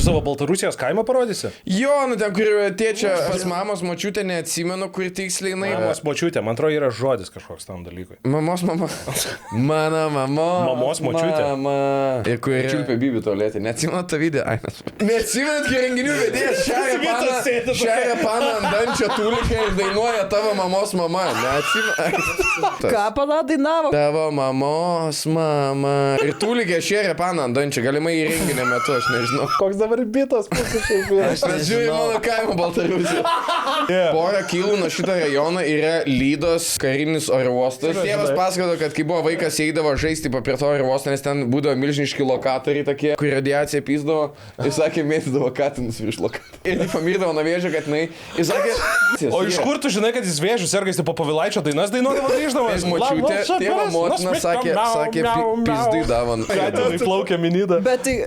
savo Baltarusijos kaimą parodysi? Jo, nu ten, kur tėčia, pas mamos močiutė, neatsimenu, kur tiksliai jinai. Mamos močiutė, man atrodo, yra žodis kažkoks tam dalykui. Mamos mama. Mano mama. Mamos močiutė. Mama. Ir kur čiulpė Bibi tualetė. Neatsimenu tą video. Neatsimenu, kai renginių vedėjas šeria paną ant dančio tūlikai ir dainuoja tavo mamos mama. Neatsimenu. Ką pana dainavo? Tavo mamos mama. Ir tūlikė šeria paną ant dančio. Galimai į renginio metu, aš nežinau. Koks dabar bitas pasišiaip. Aš žiūrėjau mano kaimo Baltarusiją. Porą kilų nuo šito rajono yra Lydos karinis oro uostas. Tėvas pasakojo, kad kai buvo vaikas, eidavo žaisti prie to oro uosto, nes ten būdavo milžiniški lokatoriai tokie, kur radiacija pyzdavo. Jis sakė, mėtydavo katinus virš lokatorių. Ir jį pamirdavo nuo vėžio, kad jinai. Jis sakė, O iš kur tu žinai, kad jis vėžius sergais po Pavilaičio dainas dainuodavo grįždamas? močiutė, tėvo motina sakė pizdai davon. Katinui plaukia minida. Bet tai